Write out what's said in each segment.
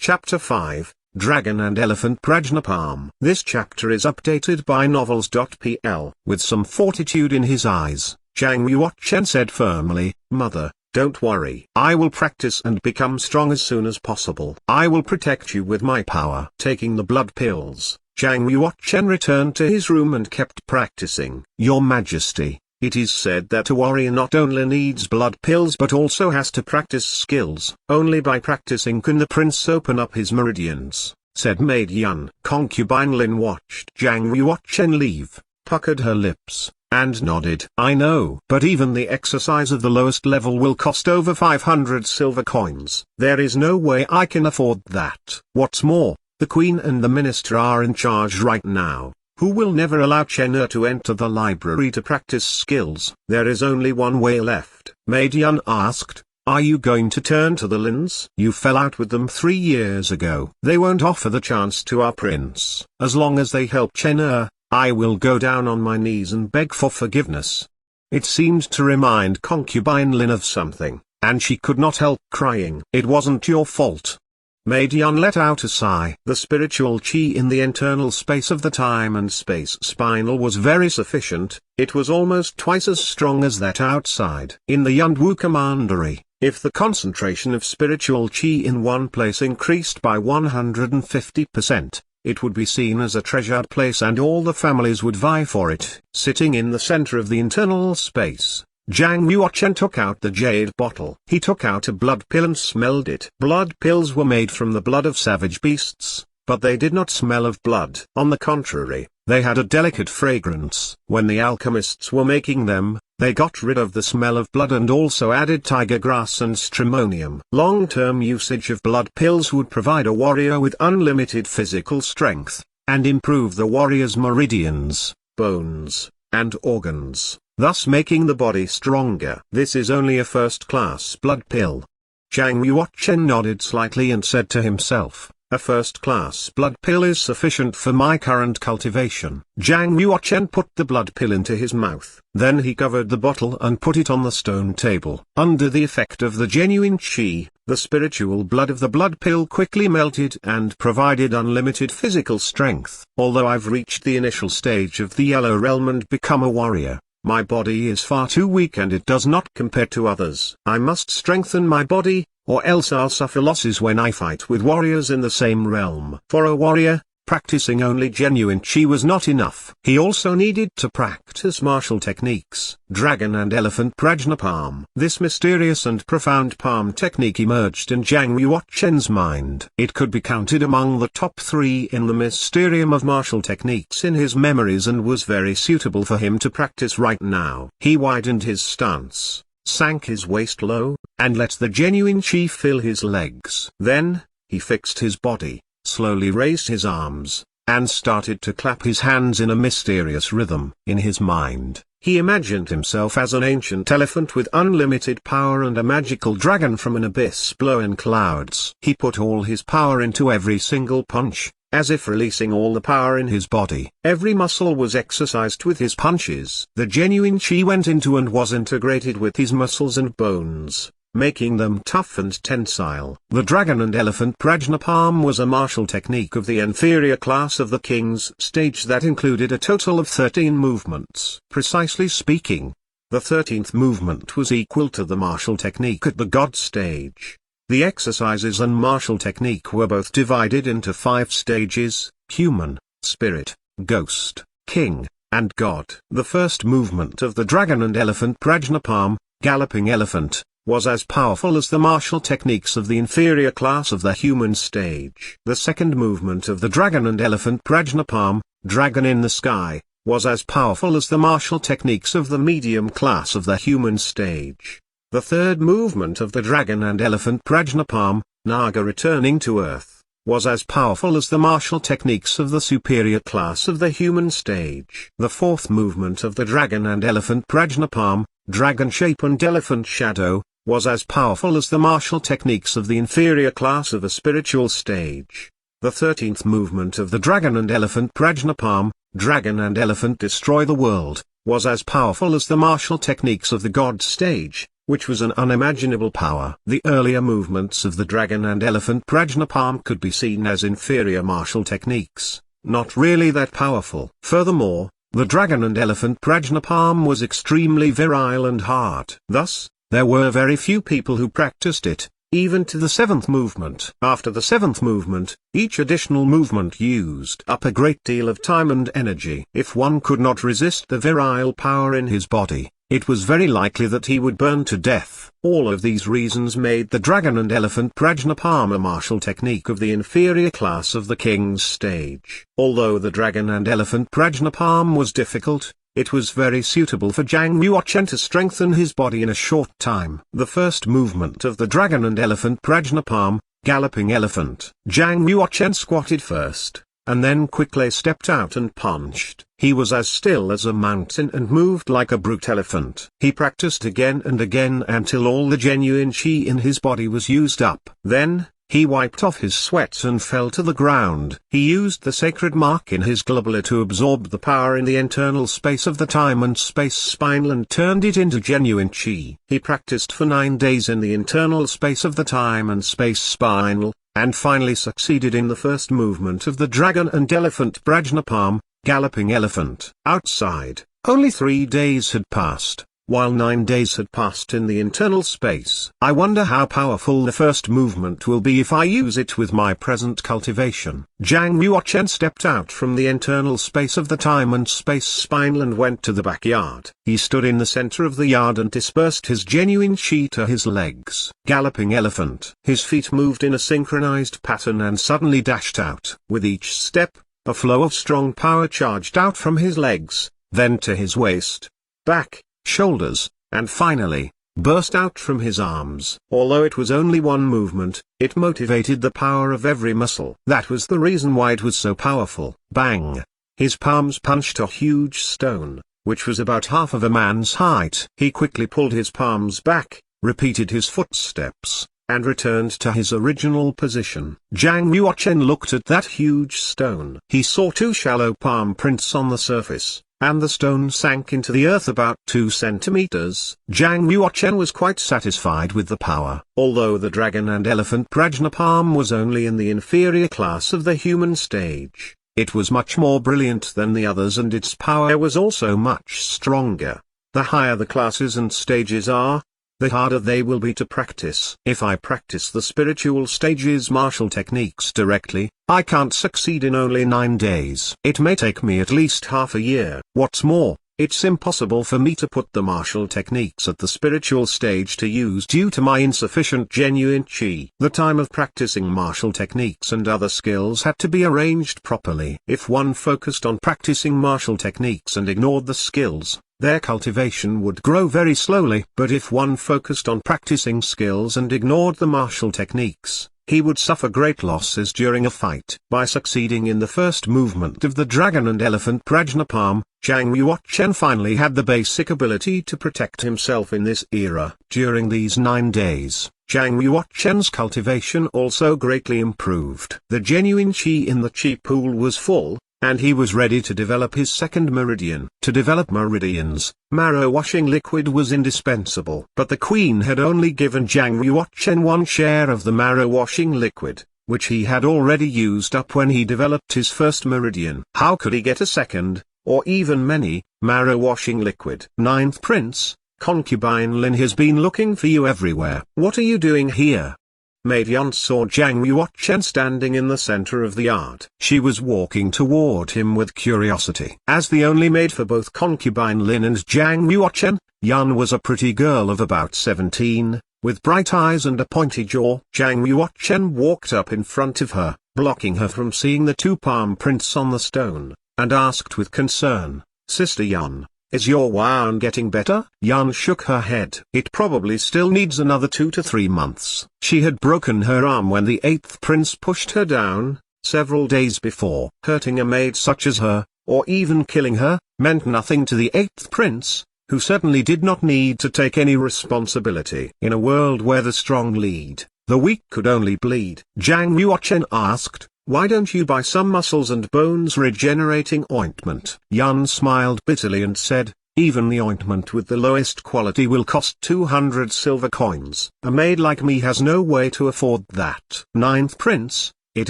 Chapter 5, Dragon and Elephant Prajna Palm. This chapter is updated by novels.pl. With some fortitude in his eyes, Zhang Yuochen said firmly, "Mother, don't worry. I will practice and become strong as soon as possible. I will protect you with my power." Taking the blood pills, Zhang Yuochen returned to his room and kept practicing. "Your Majesty, it is said that a warrior not only needs blood pills but also has to practice skills. Only by practicing can the prince open up his meridians," said Maid Yun. Concubine Lin watched Zhang Yuochen leave, puckered her lips, and nodded. "I know. But even the exercise of the lowest level will cost over 500 silver coins. There is no way I can afford that. What's more, the queen and the minister are in charge right now, who will never allow Chen to enter the library to practice skills. There is only one way left." Maid Yun asked, "Are you going to turn to the Lins? You fell out with them 3 years ago. They won't offer the chance to our prince. As long as they help Chen, I will go down on my knees and beg for forgiveness." It seemed to remind Concubine Lin of something, and she could not help crying. "It wasn't your fault." Maid Yun let out a sigh. The spiritual chi in the internal space of the time and space spinal was very sufficient. It was almost twice as strong as that outside. In the Yunwu commandery, if the concentration of spiritual chi in one place increased by 150%, it would be seen as a treasured place and all the families would vie for it. Sitting in the center of the internal space, Zhang Yuochen took out the jade bottle. He took out a blood pill and smelled it. Blood pills were made from the blood of savage beasts, but they did not smell of blood. On the contrary, they had a delicate fragrance. When the alchemists were making them, they got rid of the smell of blood and also added tiger grass and stramonium. Long-term usage of blood pills would provide a warrior with unlimited physical strength, and improve the warrior's meridians, bones, and organs, thus making the body stronger. "This is only a first-class blood pill." Zhang Yuochen nodded slightly and said to himself, "A first-class blood pill is sufficient for my current cultivation." Zhang Yuochen put the blood pill into his mouth. Then he covered the bottle and put it on the stone table. Under the effect of the genuine qi, the spiritual blood of the blood pill quickly melted and provided unlimited physical strength. "Although I've reached the initial stage of the yellow realm and become a warrior, my body is far too weak and it does not compare to others. I must strengthen my body, or else I'll suffer losses when I fight with warriors in the same realm." For a warrior, practicing only genuine chi was not enough. He also needed to practice martial techniques. Dragon and Elephant Prajna Palm. This mysterious and profound palm technique emerged in Zhang Yuochen's mind. It could be counted among the top 3 in the mysterium of martial techniques in his memories and was very suitable for him to practice right now. He widened his stance, sank his waist low, and let the genuine chi fill his legs. Then, he fixed his body, slowly raised his arms, and started to clap his hands in a mysterious rhythm. In his mind, he imagined himself as an ancient elephant with unlimited power and a magical dragon from an abyss blowing clouds. He put all his power into every single punch, as if releasing all the power in his body. Every muscle was exercised with his punches. The genuine chi went into and was integrated with his muscles and bones, making them tough and tensile. The Dragon and Elephant Prajna Palm was a martial technique of the inferior class of the king's stage that included a total of 13 movements. Precisely speaking, the 13th movement was equal to the martial technique at the god stage. The exercises and martial technique were both divided into 5 stages: human, spirit, ghost, king, and god. The first movement of the Dragon and Elephant Prajna Palm, Galloping Elephant, was as powerful as the martial techniques of the inferior class of the human stage. The second movement of the Dragon and Elephant Prajna Palm, Dragon in the Sky, was as powerful as the martial techniques of the medium class of the human stage. The third movement of the Dragon and Elephant Prajna Palm, Naga returning to Earth, was as powerful as the martial techniques of the superior class of the human stage. The fourth movement of the Dragon and Elephant Prajna Palm, Dragon Shape and Elephant Shadow, was as powerful as the martial techniques of the inferior class of a spiritual stage. The 13th movement of the Dragon and Elephant Prajna Palm, Dragon and Elephant Destroy the World, was as powerful as the martial techniques of the god stage. which was an unimaginable power. The earlier movements of the dragon and elephant Prajna palm could be seen as inferior martial techniques, not really that powerful. Furthermore, the dragon and elephant Prajna palm was extremely virile and hard. Thus, there were very few people who practiced it, even to the seventh movement. After the seventh movement, each additional movement used up a great deal of time and energy. If one could not resist the virile power in his body, it was very likely that he would burn to death. All of these reasons made the dragon and elephant Prajna palm a martial technique of the inferior class of the king's stage. Although the dragon and elephant Prajna palm was difficult, it was very suitable for Zhang Yuochen to strengthen his body in a short time. The first movement of the dragon and elephant Prajna palm, galloping elephant. Zhang Yuochen squatted first, and then quickly stepped out and punched. He was as still as a mountain and moved like a brute elephant. He practiced again and again until all the genuine qi in his body was used up. Then, he wiped off his sweat and fell to the ground. He used the sacred mark in his globula to absorb the power in the internal space of the time and space spinal and turned it into genuine qi. He practiced for 9 days in the internal space of the time and space spinal, and finally succeeded in the first movement of the dragon and elephant Prajna palm, galloping elephant. Outside, only 3 days had passed, while 9 days had passed in the internal space. I wonder how powerful the first movement will be if I use it with my present cultivation. Zhang Yuochen stepped out from the internal space of the time and space spinal and went to the backyard. He stood in the center of the yard and dispersed his genuine qi to his legs. Galloping elephant. His feet moved in a synchronized pattern and suddenly dashed out. With each step, a flow of strong power charged out from his legs, then to his waist, back, shoulders, and finally, burst out from his arms. Although it was only one movement, it motivated the power of every muscle. That was the reason why it was so powerful. Bang! His palms punched a huge stone, which was about half of a man's height. He quickly pulled his palms back, repeated his footsteps, and returned to his original position. Zhang Yuochen looked at that huge stone. He saw 2 shallow palm prints on the surface, and the stone sank into the earth about 2 centimeters. Zhang Yuochen was quite satisfied with the power. Although the dragon and elephant Prajna palm was only in the inferior class of the human stage, it was much more brilliant than the others and its power was also much stronger. The higher the classes and stages are, the harder they will be to practice. If I practice the spiritual stages martial techniques directly, I can't succeed in only 9 days. It may take me at least half a year. What's more, it's impossible for me to put the martial techniques at the spiritual stage to use due to my insufficient genuine qi. The time of practicing martial techniques and other skills had to be arranged properly. If one focused on practicing martial techniques and ignored the skills, their cultivation would grow very slowly. But if one focused on practicing skills and ignored the martial techniques, he would suffer great losses during a fight. By succeeding in the first movement of the dragon and elephant Prajna palm, Zhang Yuochen finally had the basic ability to protect himself in this era. During these 9 days, Zhang Yuochen's cultivation also greatly improved. The genuine qi in the qi pool was full, and he was ready to develop his second meridian. To develop meridians, marrow washing liquid was indispensable. But the queen had only given Zhang Yuochen 1 share of the marrow washing liquid, which he had already used up when he developed his first meridian. How could he get a second, or even many, marrow washing liquid? 9th Prince, concubine Lin has been looking for you everywhere. What are you doing here? Maid Yan saw Zhang Yuochen standing in the center of the yard. She was walking toward him with curiosity. As the only maid for both concubine Lin and Zhang Yuochen, Yan was a pretty girl of about 17, with bright eyes and a pointy jaw. Zhang Yuochen walked up in front of her, blocking her from seeing the 2 palm prints on the stone, and asked with concern, "Sister Yan, is your wound getting better?" Yan shook her head. It probably still needs another 2 to 3 months. She had broken her arm when the 8th prince pushed her down, several days before. Hurting a maid such as her, or even killing her, meant nothing to the 8th prince, who certainly did not need to take any responsibility. In a world where the strong lead, the weak could only bleed. Zhang Yuochen asked, "Why don't you buy some muscles and bones regenerating ointment?" Yan smiled bitterly and said, Even the ointment with the lowest quality will cost 200 silver coins. A maid like me has no way to afford that. Ninth Prince, it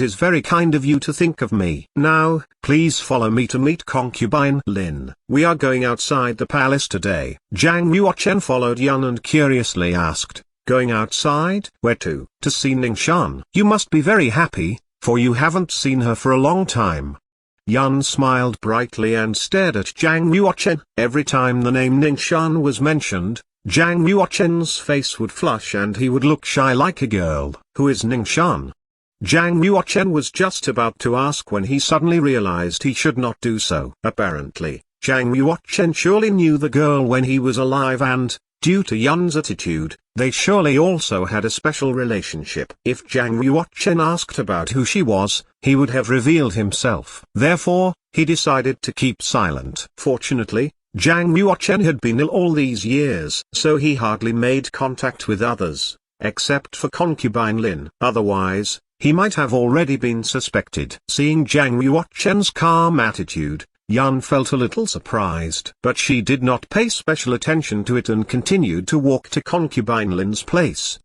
is very kind of you to think of me. Now, please follow me to meet concubine Lin. We are going outside the palace today. Zhang Yuochen followed Yun and curiously asked, going outside? Where to? To see Ningxuan. You must be very happy, for you haven't seen her for a long time. Yun smiled brightly and stared at Zhang Yuochen. Every time the name Ningxuan was mentioned, Zhang Yuochen's face would flush and he would look shy like a girl. Who is Ningxuan? Zhang Yuochen was just about to ask when he suddenly realized he should not do so. Apparently, Zhang Yuochen surely knew the girl when he was alive and, due to Yun's attitude, they surely also had a special relationship. If Zhang Yuochen asked about who she was, he would have revealed himself. Therefore, he decided to keep silent. Fortunately, Zhang Yuochen had been ill all these years, so he hardly made contact with others, except for concubine Lin. Otherwise, he might have already been suspected. Seeing Zhang Yuochen's calm attitude, Yun felt a little surprised. But she did not pay special attention to it and continued to walk to concubine Lin's place.